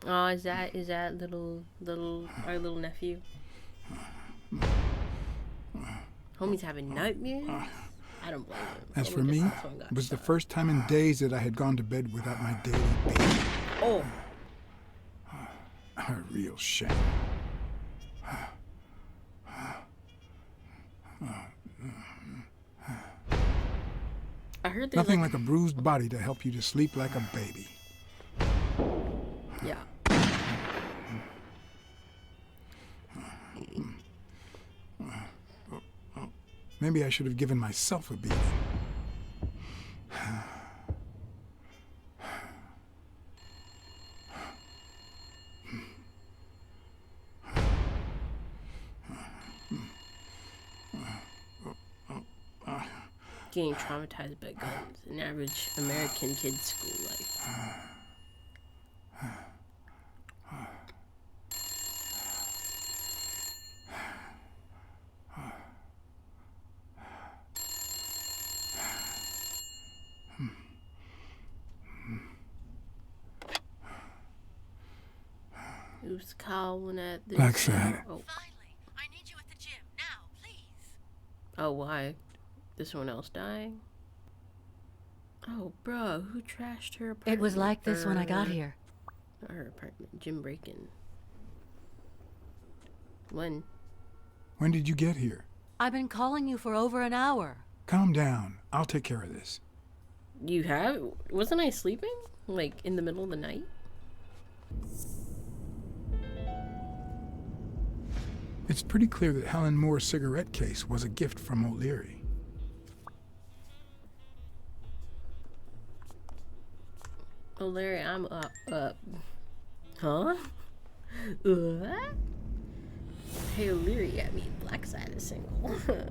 Oh, is that our little nephew? Homie's having nightmares. I don't blame him. As for Homie just me, saw someone got it was the shot. first time in days that I had gone to bed without my daily baby. Oh, A real shame. I heard there's Nothing like a bruised body to help you to sleep like a baby. yeah. Maybe I should have given myself a beating. Getting traumatized by guns, an average American kid's school life. Who's calling at this? Blacksad. Oh. Finally, I need you at the gym now, please. Oh, why? Is someone else dying? Oh, bro, who trashed her apartment? It was like this when I got here. Not her apartment. Gym break-in. When? When did you get here? I've been calling you for over an hour. Calm down. I'll take care of this. You have? Wasn't I sleeping? Like, in the middle of the night? It's pretty clear that Helen Moore's cigarette case was a gift from O'Leary. Oh, Larry, I'm up. Huh? What? Hey, O'Leary, I mean, Blacksad is single.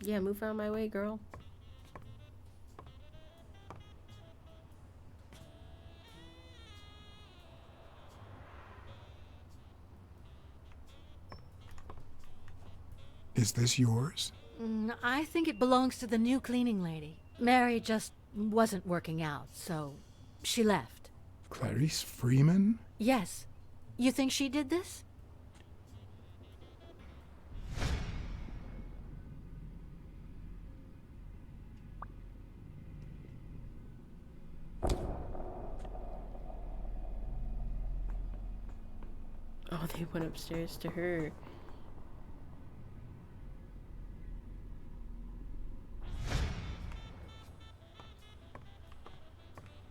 Yeah, move out of my way, girl. Is this yours? I think it belongs to the new cleaning lady. Mary just wasn't working out, so she left. Clarice Freeman? Yes. You think she did this? Oh, they went upstairs to her.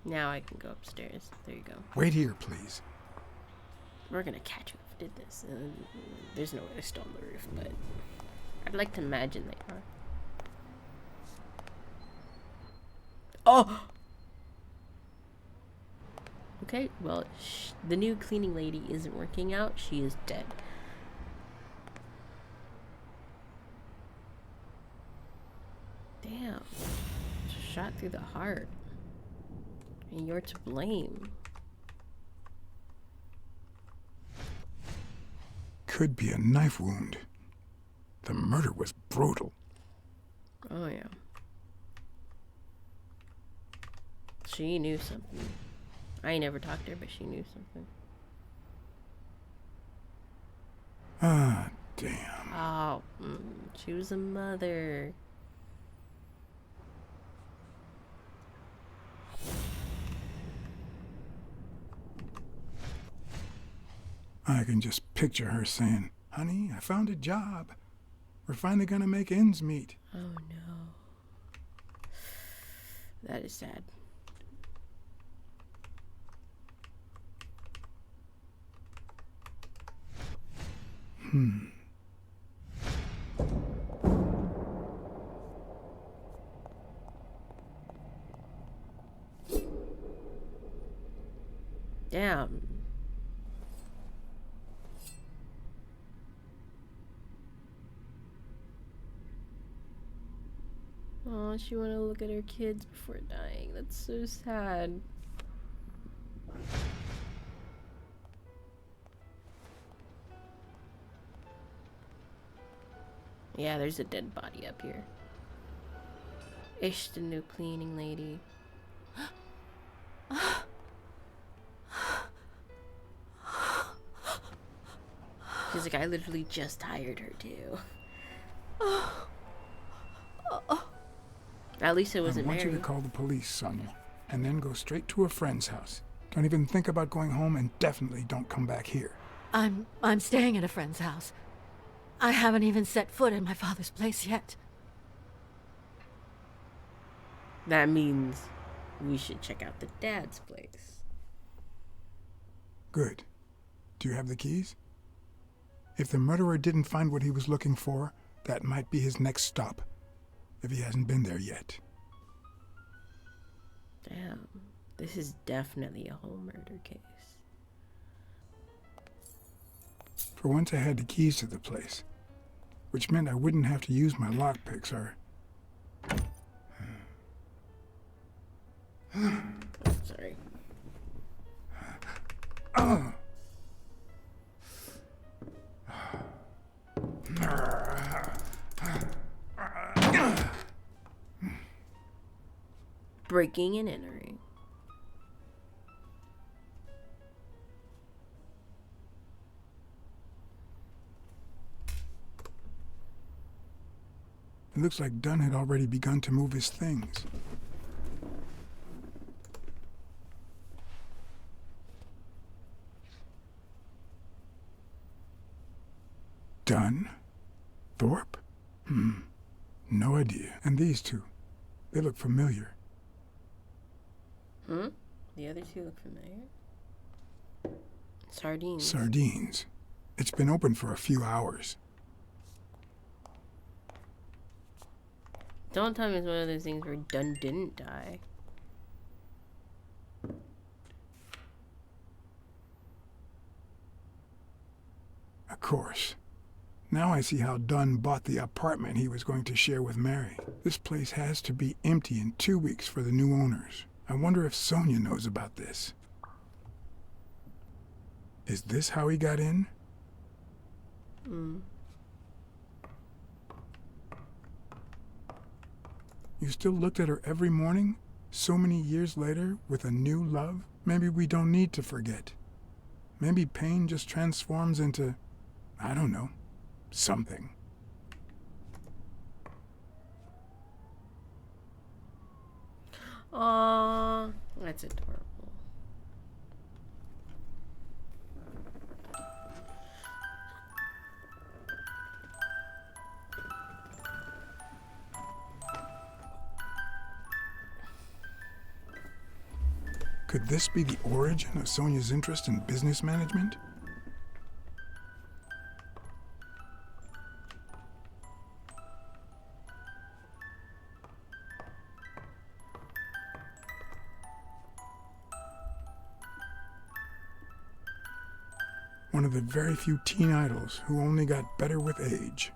Now I can go upstairs. There you go. Wait here, please. We're gonna catch you if we did this. There's no way to storm the roof, but I'd like to imagine they are. Oh! Okay, well, the new cleaning lady isn't working out. She is dead. Damn. Shot through the heart. And you're to blame. Could be a knife wound. The murder was brutal. Oh, yeah. She knew something. I ain't never talked to her, but she knew something. Ah, damn. Oh, she was a mother. I can just picture her saying, "Honey, I found a job. We're finally gonna make ends meet." Oh, no. That is sad. Damn. Oh, she wanted to look at her kids before dying. That's so sad. Yeah, there's a dead body up here. Ish, the new cleaning lady. like, I literally just hired her too. At least it I wasn't want you Mary. to call the police, Sonya, and then go straight to a friend's house. Don't even think about going home, and definitely don't come back here. I'm staying at a friend's house. I haven't even set foot in my father's place yet. That means we should check out the dad's place. Good. Do you have the keys? If the murderer didn't find what he was looking for, that might be his next stop, if he hasn't been there yet. Damn, this is definitely a whole murder case. For once I had the keys to the place, which meant I wouldn't have to use my lockpicks or... Sorry. Breaking and entering. It looks like Dunn had already begun to move his things. Dunn? Thorpe? No idea. And these two, they look familiar. The other two look familiar. Sardines. Sardines. It's been open for a few hours. Don't tell me it's one of those things where Dunn didn't die. Of course. Now I see how Dunn bought the apartment he was going to share with Mary. This place has to be empty in 2 weeks for the new owners. I wonder if Sonya knows about this. Is this how he got in? You still looked at her every morning, so many years later, with a new love? Maybe we don't need to forget. Maybe pain just transforms into, I don't know, something. Aww, that's adorable. Could this be the origin of Sonya's interest in business management? One of the very few teen idols who only got better with age.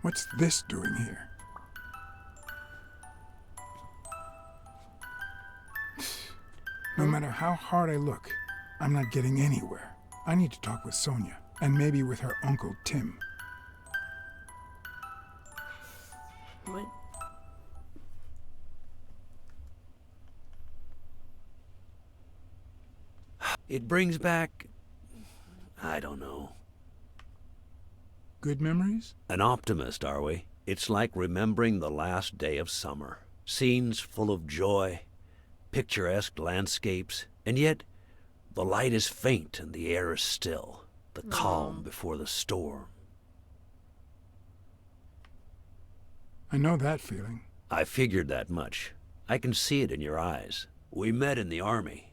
What's this doing here? No matter how hard I look, I'm not getting anywhere. I need to talk with Sonya, and maybe with her uncle Tim. What? It brings back, I don't know. Good memories? An optimist, are we? It's like remembering the last day of summer. Scenes full of joy, picturesque landscapes, and yet the light is faint and the air is still. The calm before the storm. I know that feeling. I figured that much. I can see it in your eyes. We met in the Army.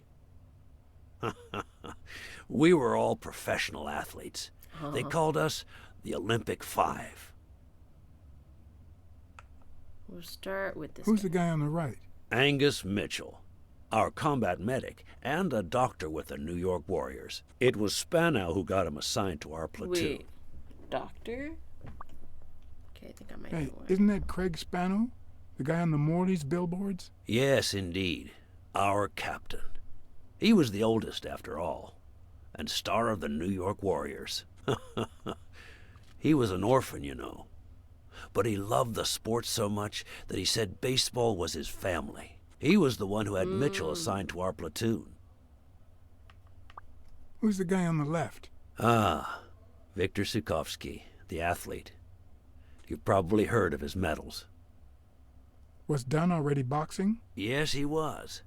We were all professional athletes. They called us the Olympic Five. We'll start with this. Who's the guy on the right? Angus Mitchell, our combat medic, and a doctor with the New York Warriors. It was Spanow who got him assigned to our platoon. Wait, doctor? Okay, I think I might Hey, know one. isn't that Craig Spano? The guy on the Morley's billboards? Yes, indeed. Our captain. He was the oldest, after all, and star of the New York Warriors. He was an orphan, you know. But he loved the sport so much that he said baseball was his family. He was the one who had Mitchell assigned to our platoon. Who's the guy on the left? Ah, Viktor Sukovsky, the athlete. You've probably heard of his medals. Was Dunn already boxing? Yes, he was.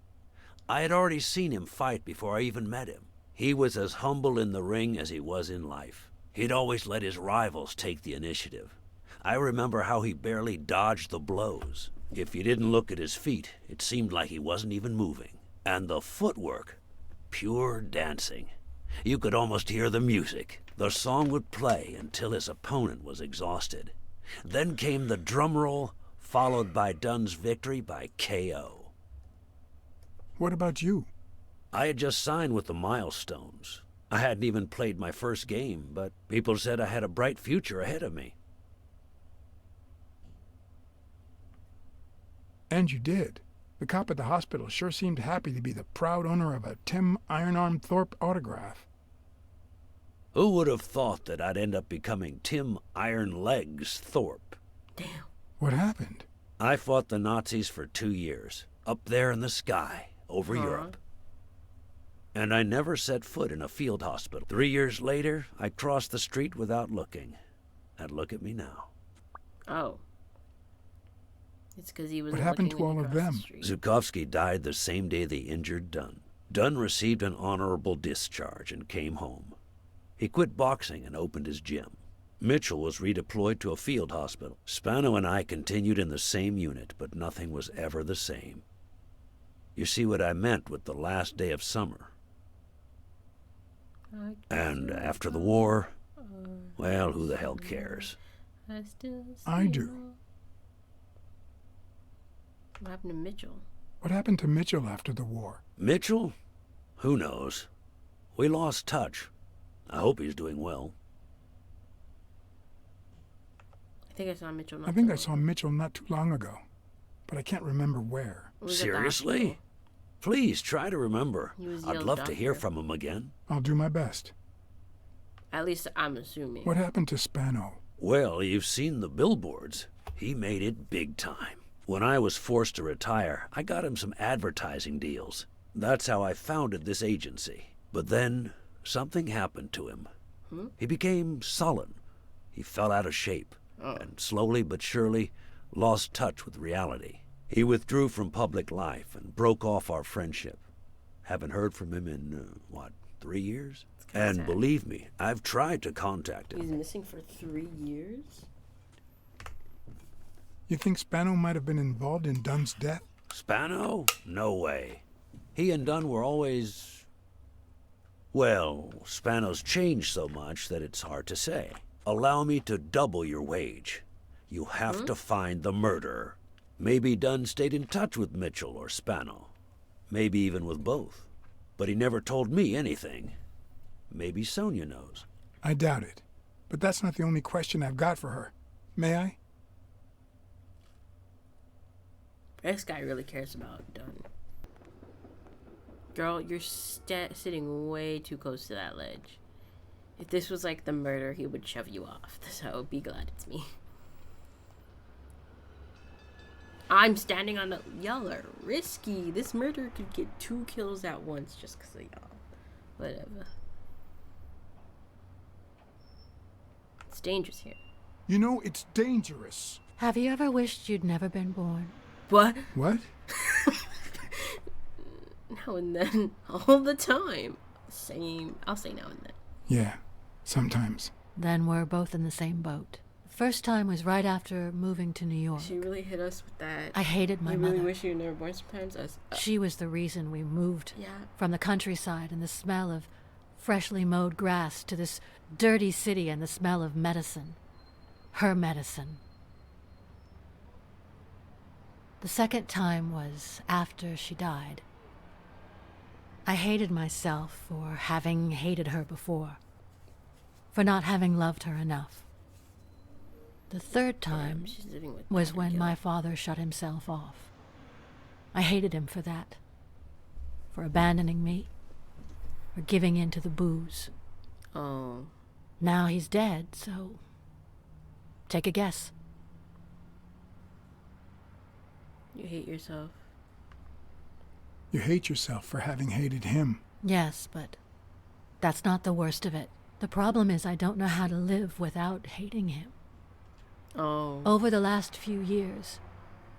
I had already seen him fight before I even met him. He was as humble in the ring as he was in life. He'd always let his rivals take the initiative. I remember how he barely dodged the blows. If you didn't look at his feet, it seemed like he wasn't even moving. And the footwork, pure dancing. You could almost hear the music. The song would play until his opponent was exhausted. Then came the drum roll, followed by Dunn's victory by KO. What about you? I had just signed with the Milestones. I hadn't even played my first game, but people said I had a bright future ahead of me. And you did. The cop at the hospital sure seemed happy to be the proud owner of a Tim Ironarm Thorpe autograph. Who would have thought that I'd end up becoming Tim Iron Legs Thorpe? Damn. What happened? I fought the Nazis for 2 years, up there in the sky, over Europe. And I never set foot in a field hospital. 3 years later, I crossed the street without looking. And look at me now. Oh. It's because he was. What happened to all of them? Zukovsky died the same day they injured Dunn. Dunn received an honorable discharge and came home. He quit boxing and opened his gym. Mitchell was redeployed to a field hospital. Spano and I continued in the same unit, but nothing was ever the same. You see what I meant with the last day of summer. And after the war, well, who the hell cares? I do. What happened to Mitchell? What happened to Mitchell after the war? Mitchell? Who knows? We lost touch. I hope he's doing well. I think I saw Mitchell. I think I saw Mitchell not too long ago, but I can't remember where. Seriously? Please try to remember. He was I'd Yale's love to hear doctor. from him again. I'll do my best. At least I'm assuming. What happened to Spano? Well, you've seen the billboards. He made it big time. When I was forced to retire, I got him some advertising deals. That's how I founded this agency. But then, something happened to him. He became sullen. He fell out of shape. And slowly but surely lost touch with reality. He withdrew from public life and broke off our friendship. Haven't heard from him in, 3 years? And sad. believe me, I've tried to contact He's him. missing for 3 years? You think Spano might have been involved in Dunn's death? Spano? No way. He and Dunn were always... Well, Spano's changed so much that it's hard to say. Allow me to double your wage. You have to find the murderer. Maybe Dunn stayed in touch with Mitchell or Spano. Maybe even with both. But he never told me anything. Maybe Sonya knows. I doubt it. But that's not the only question I've got for her. May I? This guy really cares about Dunn. Girl, you're sitting way too close to that ledge. If this was like the murder, he would shove you off. So be glad it's me. I'm standing on the... Y'all are risky. This murder could get 2 kills at once just because of y'all. Whatever. It's dangerous here. You know, it's dangerous. Have you ever wished you'd never been born? What? What? Now and then. All the time. Same. I'll say now and then. Yeah, sometimes. Then we're both in the same boat. First time was right after moving to New York. She really hit us with that. I hated my I mother. really wish you were never born sometimes. She was the reason we moved Yeah. from the countryside and the smell of freshly mowed grass to this dirty city and the smell of medicine. Her medicine. The second time was after she died. I hated myself for having hated her before, for not having loved her enough. The third time She's living with was that when guilt. my father shut himself off. I hated him for that, for abandoning me, for giving in to the booze. Oh. Now he's dead, so take a guess. You hate yourself. You hate yourself for having hated him. Yes, but that's not the worst of it. The problem is I don't know how to live without hating him. Oh. Over the last few years,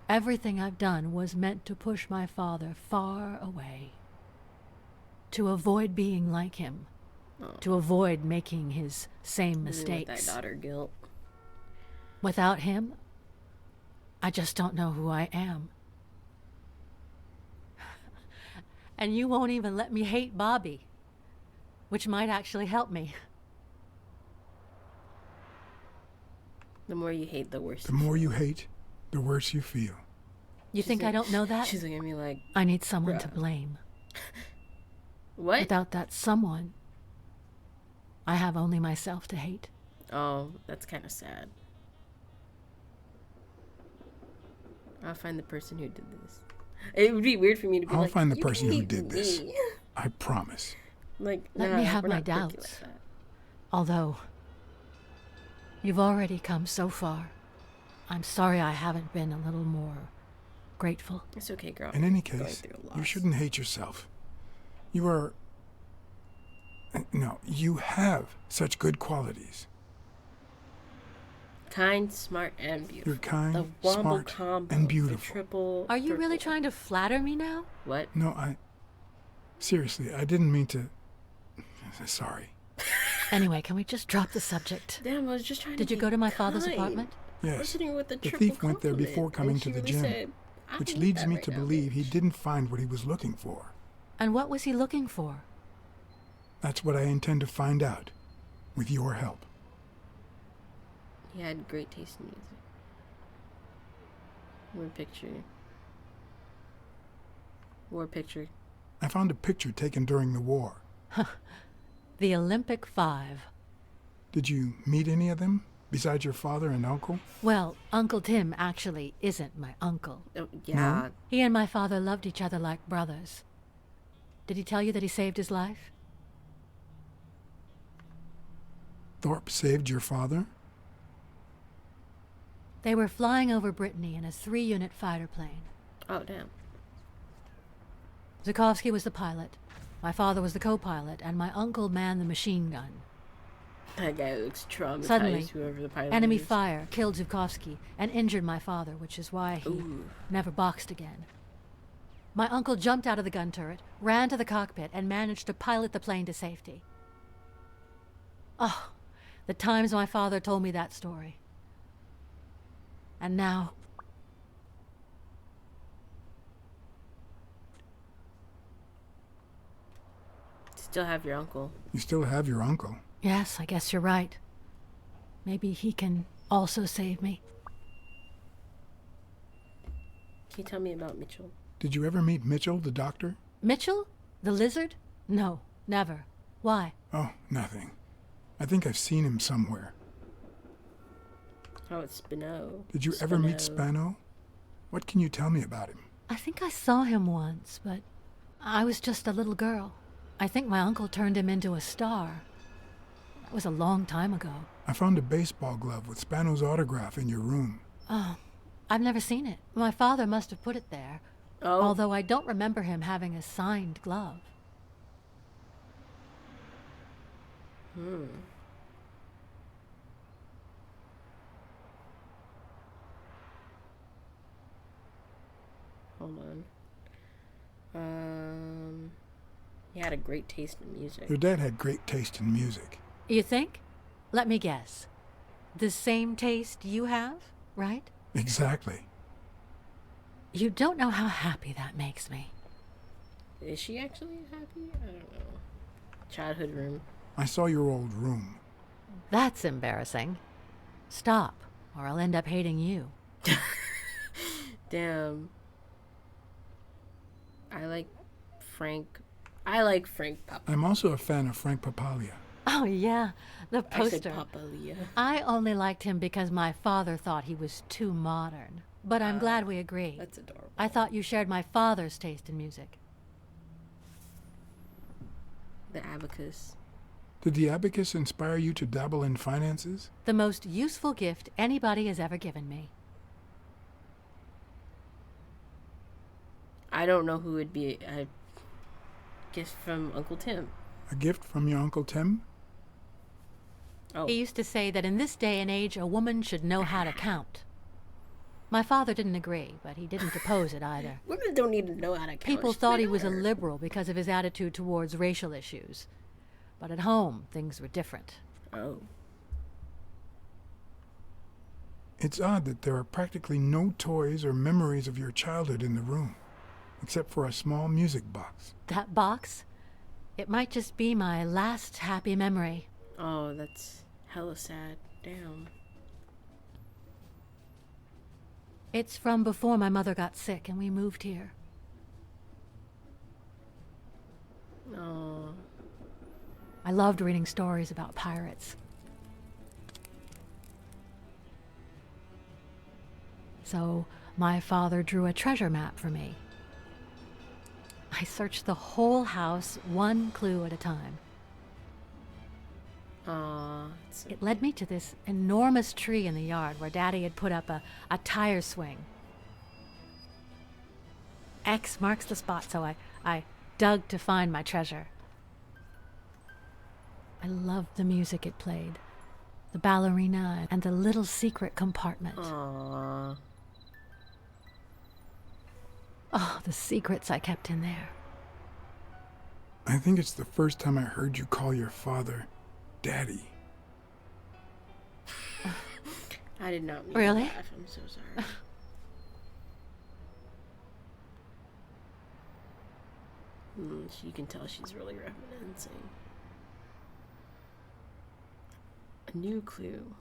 everything I've done was meant to push my father far away. To avoid being like him. To avoid making his same mistakes. With that daughter guilt. Without him, I just don't know who I am. And you won't even let me hate Bobby, which might actually help me. The more you hate, the worse. The more you hate, the worse you feel. You think I don't know that? She's looking at me like, I need someone bruh. to blame. What? Without that someone, I have only myself to hate. Oh, that's kind of sad. I'll find the person who did this. It would be weird for me to be I'll like, find the "You person who hate did this. me." I promise. Like, Let nah, me have we're my not quirky doubts. like that. Although, you've already come so far. I'm sorry I haven't been a little more grateful. It's okay, girl. In any Going case, through a you loss. shouldn't hate yourself. You are... No, you have such good qualities. Kind, smart, and beautiful. You're kind, the womble smart, combo, and the beautiful. triple. Are you really triple. trying to flatter me now? What? No, Seriously, I didn't mean to... Sorry. Anyway, can we just drop the subject? Damn, I was just trying Did to you be go to my father's kind. apartment? I was Yes, hitting her with the the triple thief went there compliment, before coming and to she the really gym, said, "I which need leads that me right to now, believe he bitch." didn't find what he was looking for. And what was he looking for? That's what I intend to find out, with your help. He had great taste in music. War picture. I found a picture taken during the war. The Olympic Five. Did you meet any of them, besides your father and uncle? Well, Uncle Tim actually isn't my uncle. Oh, yeah. He and my father loved each other like brothers. Did he tell you that he saved his life? Thorpe saved your father? They were flying over Brittany in a 3-unit fighter plane. Oh, damn. Zukovsky was the pilot, my father was the co-pilot, and my uncle manned the machine gun. That guy looks traumatized. Suddenly, whoever the pilot enemy is. fire killed Zukovsky and injured my father, which is why he Ooh. never boxed again. My uncle jumped out of the gun turret, ran to the cockpit, and managed to pilot the plane to safety. Oh, the times my father told me that story. And now... Still have your uncle. You still have your uncle. Yes, I guess you're right. Maybe he can also save me. Can you tell me about Mitchell? Did you ever meet Mitchell, the doctor? Mitchell? The lizard? No, never. Why? Oh, nothing. I think I've seen him somewhere. Oh, it's Spino. Did you ever meet Spano? What can you tell me about him? I think I saw him once, but I was just a little girl. I think my uncle turned him into a star. That was a long time ago. I found a baseball glove with Spano's autograph in your room. Oh, I've never seen it. My father must have put it there. Oh. Although I don't remember him having a signed glove. Hold on. He had a great taste in music. Your dad had great taste in music. You think? Let me guess. The same taste you have, right? Exactly. You don't know how happy that makes me. Is she actually happy? I don't know. Childhood room. I saw your old room. That's embarrassing. Stop, or I'll end up hating you. Damn. I like Frank Papa. I'm also a fan of Frank Papalia. Oh, yeah, the I said poster. Papa Leah. I only liked him because my father thought he was too modern. But I'm glad we agree. That's adorable. I thought you shared my father's taste in music. The abacus. Did the abacus inspire you to dabble in finances? The most useful gift anybody has ever given me. I don't know who would be a gift from Uncle Tim. A gift from your Uncle Tim? Oh. He used to say that in this day and age, a woman should know how to count. My father didn't agree, but he didn't oppose it either. Women don't need to know how to count. People thought he was a liberal because of his attitude towards racial issues. But at home, things were different. Oh. It's odd that there are practically no toys or memories of your childhood in the room, except for a small music box. That box? It might just be my last happy memory. Oh, that's hella sad. Damn. It's from before my mother got sick and we moved here. Oh. I loved reading stories about pirates. So my father drew a treasure map for me. I searched the whole house, one clue at a time. Aw. It led me to this enormous tree in the yard where Daddy had put up a tire swing. X marks the spot, so I dug to find my treasure. I loved the music it played, the ballerina, and the little secret compartment. Aw. Oh, the secrets I kept in there. I think it's the first time I heard you call your father Daddy. I did not mean Really? to laugh. I'm so sorry. You can tell she's really reminiscing. A new clue.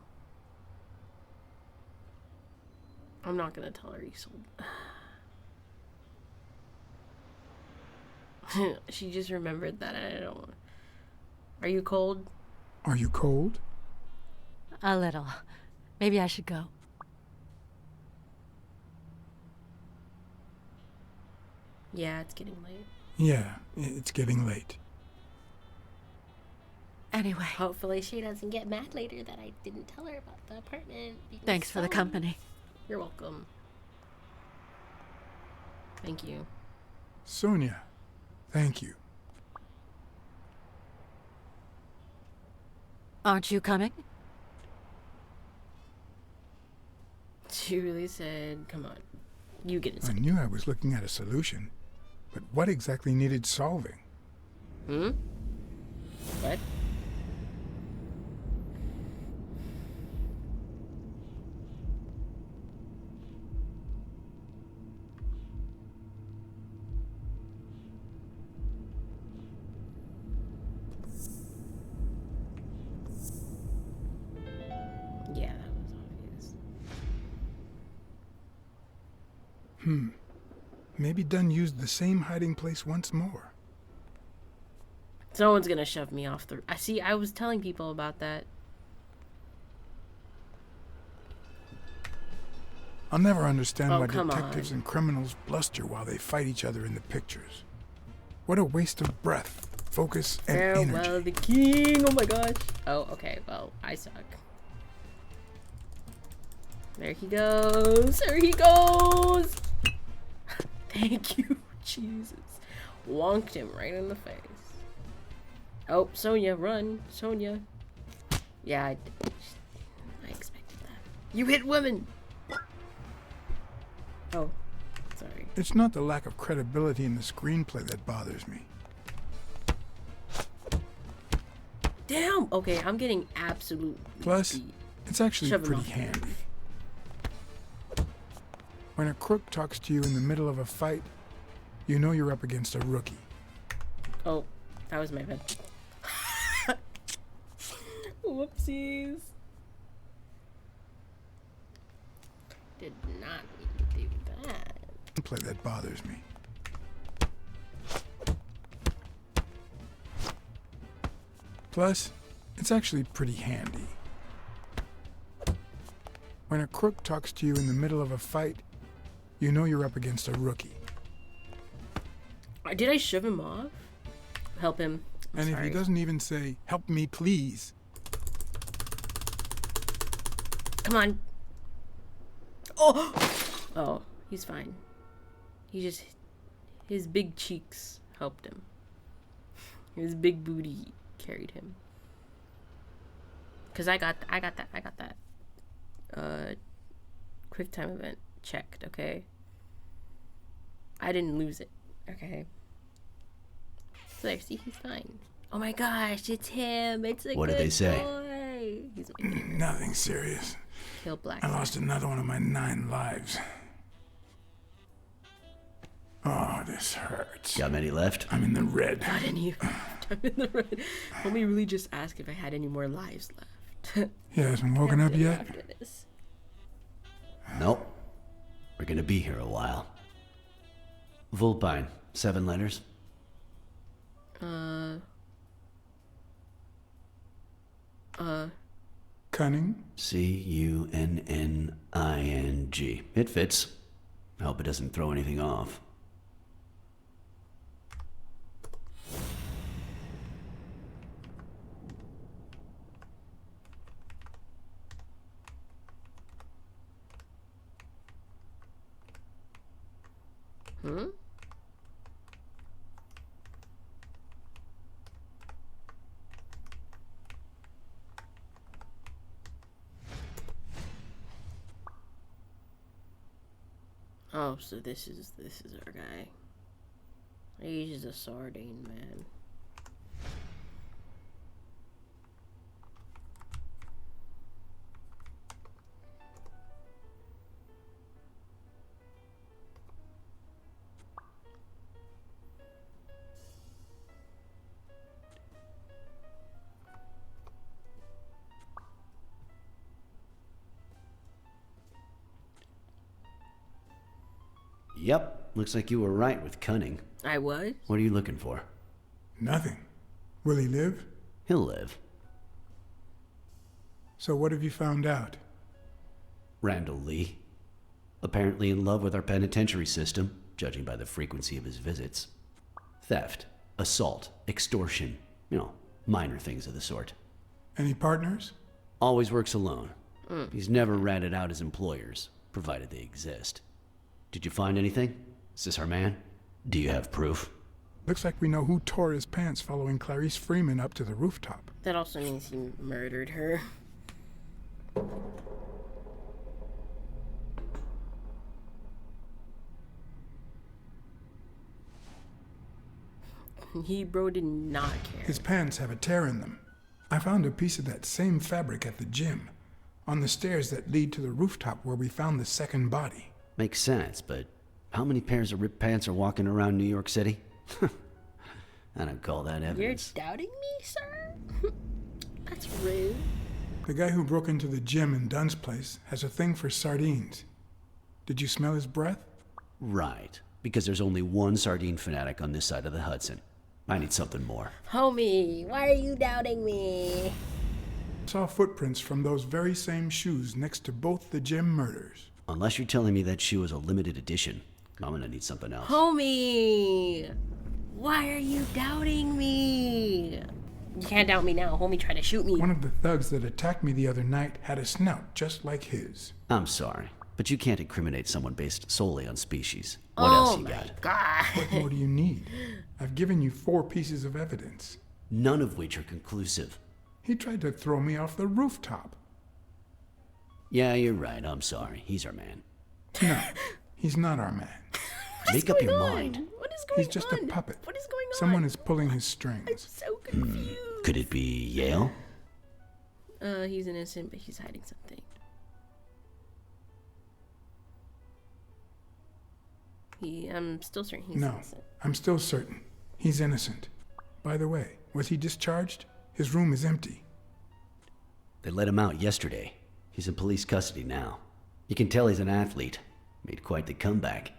I'm not gonna tell her you sold. She just remembered that. I don't want. Are you cold? Are you cold? A little. Maybe I should go. Yeah, it's getting late. Yeah, it's getting late. Anyway, Hopefully she doesn't get mad later that I didn't tell her about the apartment. being thanks for the sold. company. You're welcome. Thank you. Sonya, thank you. Aren't you coming? She really said, come on, you get I inside. knew I was looking at a solution, but what exactly needed solving? What? Yeah, that was obvious. Maybe Dunn used the same hiding place once more. Someone's gonna shove me off the. I was telling people about that. I'll never understand Oh, why come detectives on. and criminals bluster while they fight each other in the pictures. What a waste of breath, focus, and Farewell, energy. the king. Oh my gosh. Oh, okay. Well, I suck. There he goes. There he goes. Thank you, Jesus. Wonked him right in the face. Oh, Sonya, run. Sonya. Yeah, I expected that. You hit women. Oh, sorry. It's not the lack of credibility in the screenplay that bothers me. Damn. Okay, I'm getting absolutely Plus, beat. it's actually Shove him pretty off the handy. roof. When a crook talks to you in the middle of a fight, you know you're up against a rookie. Oh, that was my bad. Whoopsies. Did not mean to do that. Play that bothers me. Plus, it's actually pretty handy. When a crook talks to you in the middle of a fight, you know you're up against a rookie. Did I shove him off? Help him. I'm And sorry. if he doesn't even say, "Help me, please," Come on. Oh! Oh, he's fine. He just His big cheeks helped him. His big booty carried him. Cause I got that quick time event checked, okay? I didn't lose it, okay? So there, see, he's fine. Oh my gosh, it's him. It's a What good did they say? boy. He's my favorite. Nothing serious. Kill Blacksad. I lost another one of my 9 lives. Oh, this hurts. Got many left? I'm in the red. Got any? I'm in the red. Homie really just asked if I had any more lives left. He hasn't woken up yet? After this. Nope. We're gonna be here a while. Vulpine, 7 letters. Cunning? Cunning. It fits. I hope it doesn't throw anything off. Hmm? Oh, so this is our guy. He's a sardine man. Yep, looks like you were right with cunning. I was? What are you looking for? Nothing. Will he live? He'll live. So what have you found out? Randall Lee. Apparently in love with our penitentiary system, judging by the frequency of his visits. Theft, assault, extortion, minor things of the sort. Any partners? Always works alone. He's never ratted out his employers, provided they exist. Did you find anything? Is this our man? Do you have proof? Looks like we know who tore his pants following Clarice Freeman up to the rooftop. That also means he murdered her. Bro did not care. His pants have a tear in them. I found a piece of that same fabric at the gym, on the stairs that lead to the rooftop where we found the second body. Makes sense, but how many pairs of ripped pants are walking around New York City? I don't call that evidence. You're doubting me, sir? That's rude. The guy who broke into the gym in Dunn's place has a thing for sardines. Did you smell his breath? Right, because there's only one sardine fanatic on this side of the Hudson. I need something more. Homie, why are you doubting me? Saw footprints from those very same shoes next to both the gym murders. Unless you're telling me that shoe is a limited edition, I'm gonna need something else. Homie, why are you doubting me? You can't doubt me now. Homie tried to shoot me. One of the thugs that attacked me the other night had a snout just like his. I'm sorry, but you can't incriminate someone based solely on species. What else you got? God. What more do you need? I've given you 4 pieces of evidence. None of which are conclusive. He tried to throw me off the rooftop. Yeah, you're right. I'm sorry. He's our man. No, he's not our man. Make up your mind. What is going on? He's just a puppet. What is going on? Someone is pulling his I'm strings. so confused. Could it be Yale? He's innocent, but he's hiding something. I'm still certain he's No, innocent. I'm still certain. He's innocent. By the way, was he discharged? His room is empty. They let him out yesterday. He's in police custody now. You can tell he's an athlete. Made quite the comeback.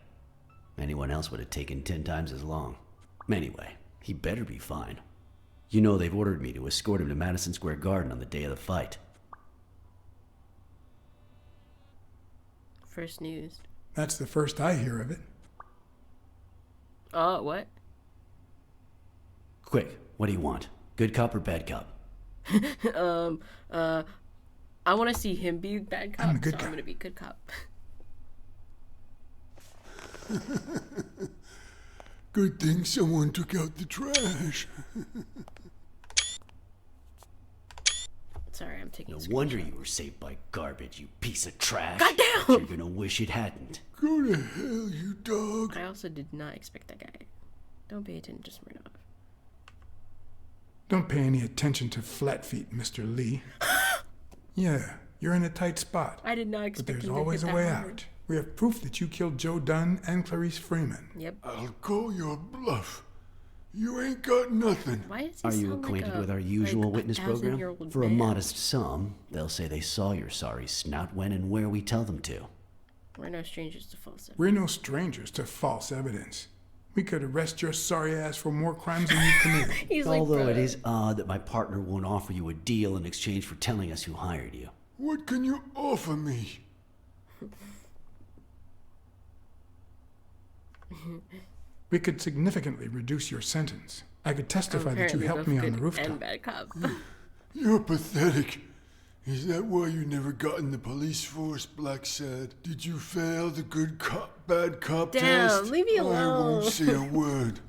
Anyone else would have taken 10 times as long. Anyway, he better be fine. You know they've ordered me to escort him to Madison Square Garden on the day of the fight. First news. That's the first I hear of it. What? Quick, what do you want? Good cop or bad cop? I want to see him be bad cop, I'm a good so cop. I'm gonna be good cop. Good thing someone took out the trash. Sorry, I'm taking. No wonder you were saved by garbage, you piece of trash. Goddamn! You're gonna wish it hadn't. Go to hell, you dog. I also did not expect that guy. Don't pay attention to Smirnoff. Don't pay any attention to Flatfeet, Mr. Lee. Yeah, you're in a tight spot. I did not But expect there's him to always hit a that way hard. out. We have proof that you killed Joe Dunn and Clarice Freeman. Yep. I'll call your bluff. You ain't got nothing. Why does he Are you sound acquainted like a, with our usual like witness program? 1,000-year-old For a man? modest sum, they'll say they saw your sorry snout when and where we tell them to. We're no strangers to false evidence. We're no strangers to false evidence. We could arrest your sorry ass for more crimes than you committed. He's like, Although it "Bruh." is odd that my partner won't offer you a deal in exchange for telling us who hired you. What can you offer me? We could significantly reduce your sentence. I could testify that you Apparently helped both me on good the rooftop. And bad cop. You're pathetic. Is that why you never got in the police force, Blacksad? Did you fail the good cop, bad cop Damn, test? leave me I alone. won't say a word.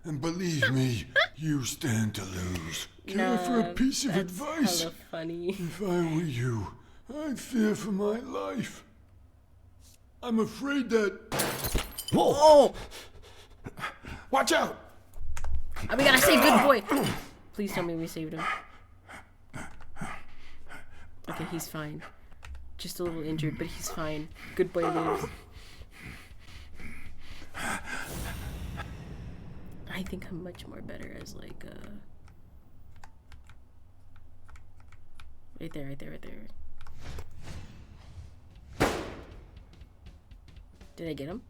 And believe me, you stand to lose. Care for a piece of that's advice? hella funny. If I were you, I'd fear for my life. I'm afraid that... Whoa! Oh! Watch out! We gotta save good boy. Please tell me we saved him. Okay, he's fine. Just a little injured, but he's fine. Good boy lives. I think I'm much more better as like right there, right there, right there. Did I get him?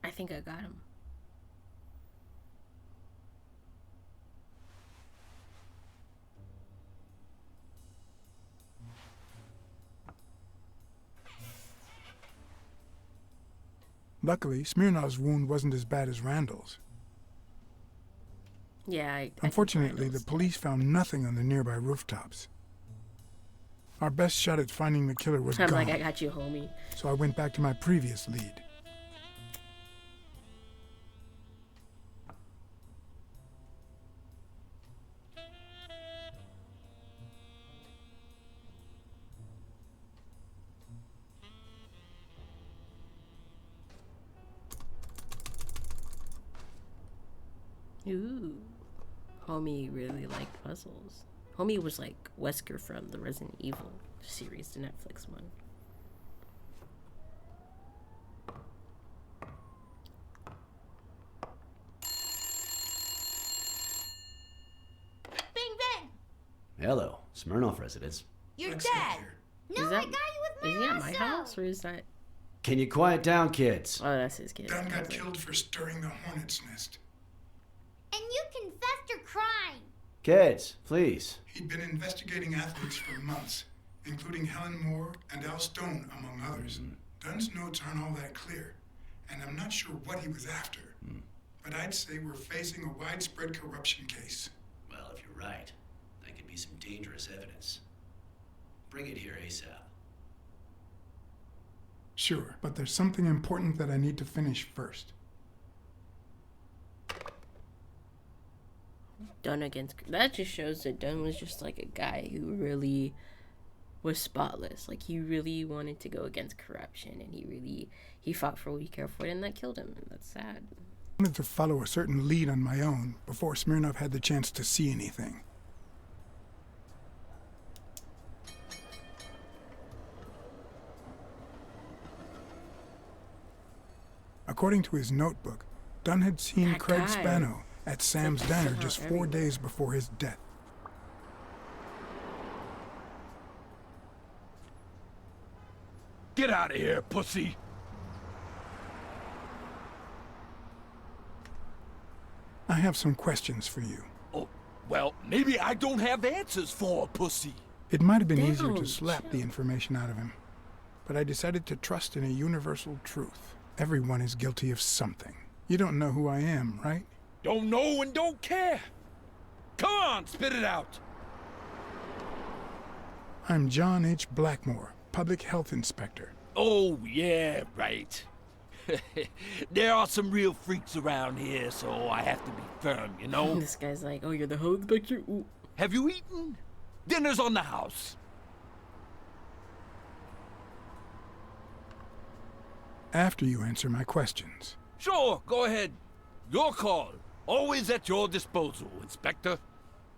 I think I got him. Luckily, Smirnov's wound wasn't as bad as Randall's. Yeah, I Unfortunately, think the Randall's police found nothing on the nearby rooftops. Our best shot at finding the killer was dead. I'm gone, like, I got you, homie. so I went back to my previous lead. Ooh. Homie really liked puzzles. Homie was like Wesker from the Resident Evil series, the Netflix one. Bing bang! Hello, Smirnoff residence. You're Blacksad dead! here. No, Is I that- got you with Is my he at my lasso. house or is that? Can you quiet down, kids? Oh, that's his kid. Dunn I got was like, killed for stirring the hornet's nest. And you confessed your crime. Kids, please. He'd been investigating athletes for months, including Helen Moore and Al Stone, among others. Dunn's notes aren't all that clear, and I'm not sure what he was after. But I'd say we're facing a widespread corruption case. Well, if you're right, that could be some dangerous evidence. Bring it here ASAP. Sure, but there's something important that I need to finish first. Dunn against that just shows that Dunn was just like a guy who really was spotless. Like he really wanted to go against corruption, and he fought for what he cared for, and that killed him. And that's sad. I wanted to follow a certain lead on my own before Smirnov had the chance to see anything. According to his notebook, Dunn had seen That Craig guy. Spano at Sam's like Diner somehow just 4 everywhere. days before his death. Get out of here, pussy! I have some questions for you. Oh, well, maybe I don't have answers for a pussy. It might have been easier to Damn, slap the information out of him, but I decided to trust in a universal truth. Everyone is guilty of something. You don't know who I am, right? Don't know and don't care. Come on, spit it out. I'm John H. Blackmore, public health inspector. Oh, yeah, right. There are some real freaks around here, so I have to be firm, you know? This guy's like, oh, you're the health inspector? Ooh. Have you eaten? Dinner's on the house. After you answer my questions. Sure, go ahead. Your call. Always at your disposal, Inspector.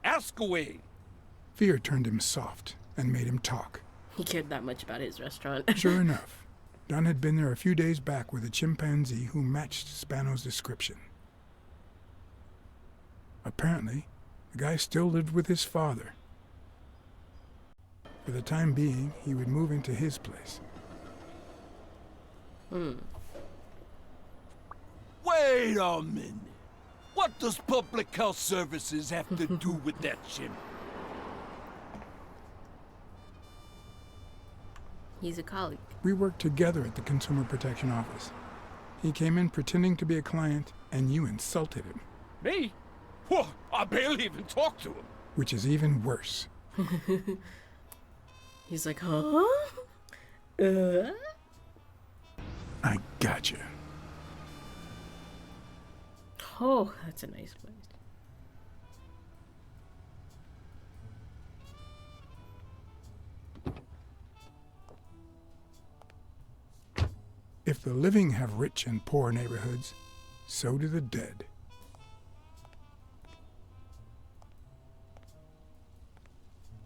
Ask away. Fear turned him soft and made him talk. He cared that much about his restaurant. Sure enough, Don had been there a few days back with a chimpanzee who matched Spano's description. Apparently, the guy still lived with his father. For the time being, he would move into his place. Wait a minute. What does Public Health Services have to do with that chimp? He's a colleague. We worked together at the Consumer Protection Office. He came in pretending to be a client, and you insulted him. Me? Whoa, I barely even talked to him. Which is even worse. He's like, huh? I gotcha. Oh, that's a nice place. If the living have rich and poor neighborhoods, so do the dead.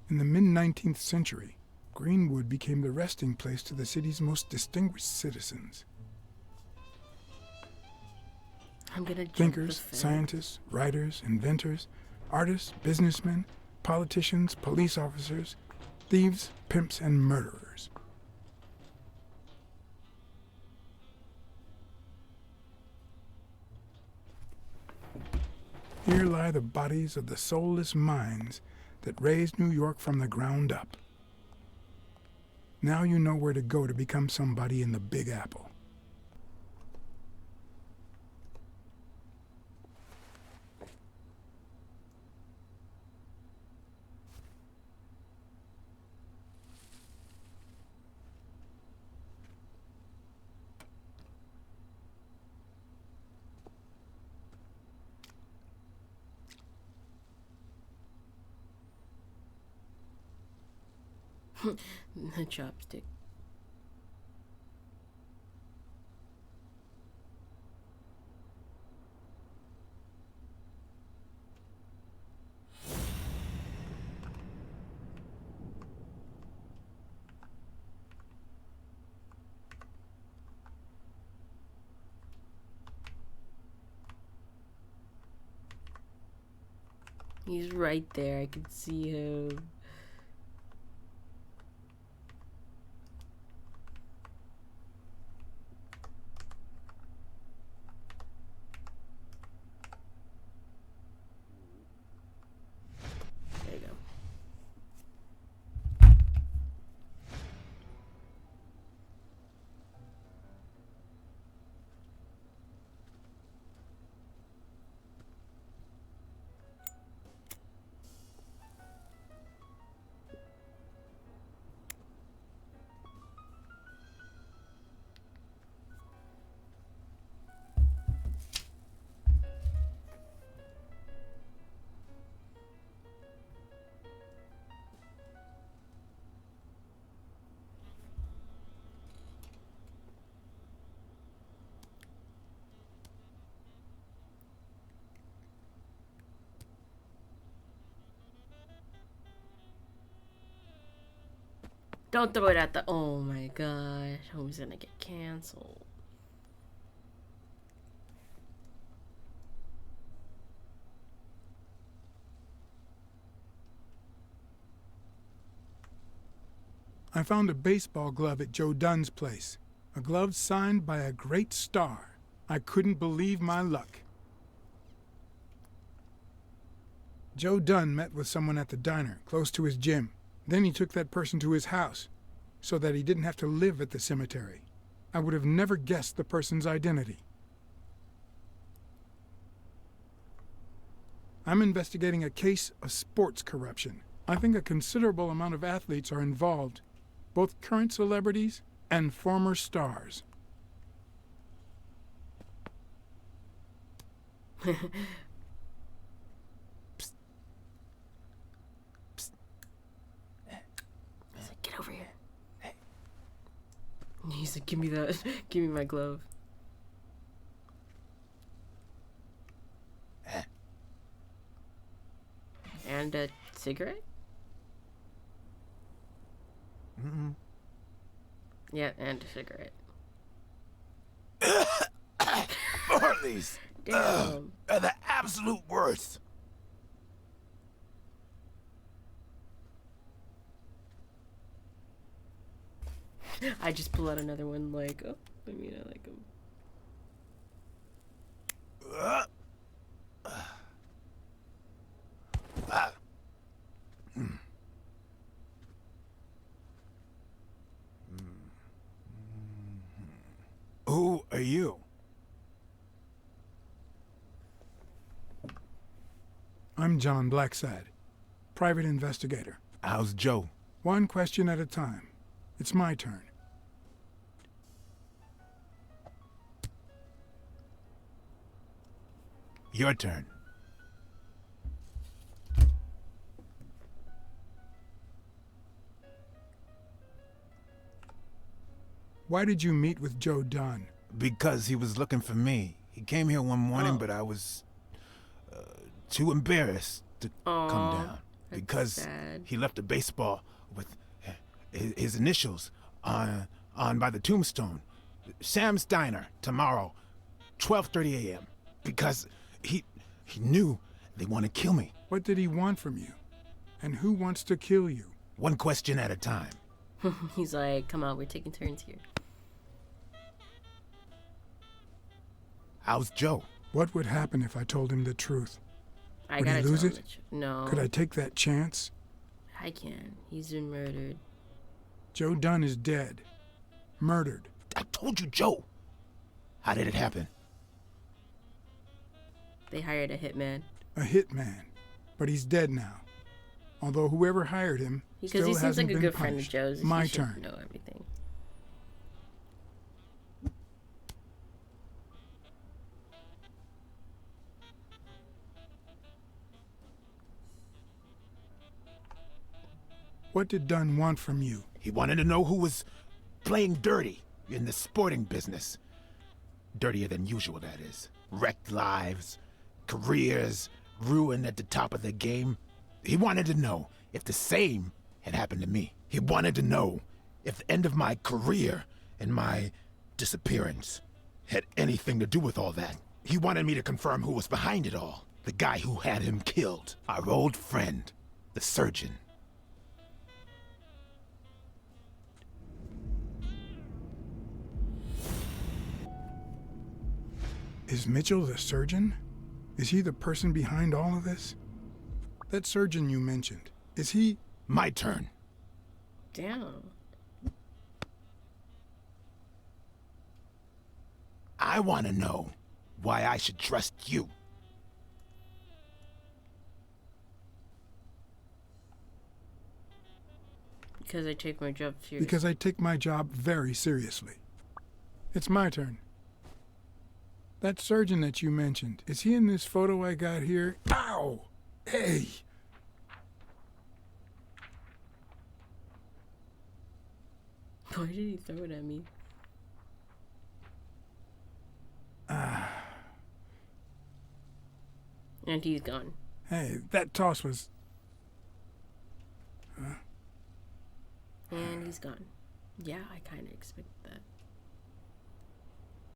In the mid-19th century, Greenwood became the resting place to the city's most distinguished citizens. I'm gonna jump Thinkers, the fence. scientists, writers, inventors, artists, businessmen, politicians, police officers, thieves, pimps, and murderers. Here lie the bodies of the soulless minds that raised New York from the ground up. Now you know where to go to become somebody in the Big Apple. The chopstick. He's right there. I can see him. There you go. Don't throw it at the. Oh my gosh. Oh, he's gonna get canceled. I found a baseball glove at Joe Dunn's place. A glove signed by a great star. I couldn't believe my luck. Joe Dunn met with someone at the diner, close to his gym. Then he took that person to his house, so that he didn't have to live at the cemetery. I would have never guessed the person's identity. I'm investigating a case of sports corruption. I think a considerable amount of athletes are involved. both current celebrities and former stars. He's like, get over here. He's like, give me that. Give me my glove. And a cigarette? Yeah, and a cigarette. Marley's Damn. are the absolute worst. I just pull out another one like, oh, I mean, I like them. Who are you? I'm John Blacksad, private investigator. How's Joe? One question at a time. It's my turn. Your turn. Why did you meet with Joe Dunn? Because he was looking for me. He came here one morning, Oh. but I was too embarrassed to come down. that's Because sad. he left a baseball with his initials on by the tombstone. Sam's Diner, tomorrow, 12:30 a.m. Because he knew they want to kill me. What did he want from you? And who wants to kill you? One question at a time. He's like, come on, we're taking turns here. How's Joe? What would happen if I told him the truth? I Would he gotta lose tell him it? No. Could I take that chance? I can. He's been murdered. Joe Dunn is dead. Murdered. I told you, Joe. How did it happen? They hired a hitman. A hitman. But he's dead now. Although whoever hired him Because still he seems hasn't like a been good friend of punished. Joe's. My He should turn. know everything. What did Dunn want from you? He wanted to know who was playing dirty in the sporting business. Dirtier than usual, that is. Wrecked lives, careers ruined at the top of their game. He wanted to know if the same had happened to me. He wanted to know if the end of my career and my disappearance had anything to do with all that. He wanted me to confirm who was behind it all. The guy who had him killed. Our old friend, the surgeon. Is Mitchell the surgeon? Is he the person behind all of this? That surgeon you mentioned, is he... My turn. Damn. I want to know why I should trust you. Because I take my job seriously. Because I take my job very seriously. It's my turn. That surgeon that you mentioned, is he in this photo I got here? Ow! Hey! Why did he throw it at me? And he's gone. Hey, that toss was... And he's gone. Yeah, I kind of expected that.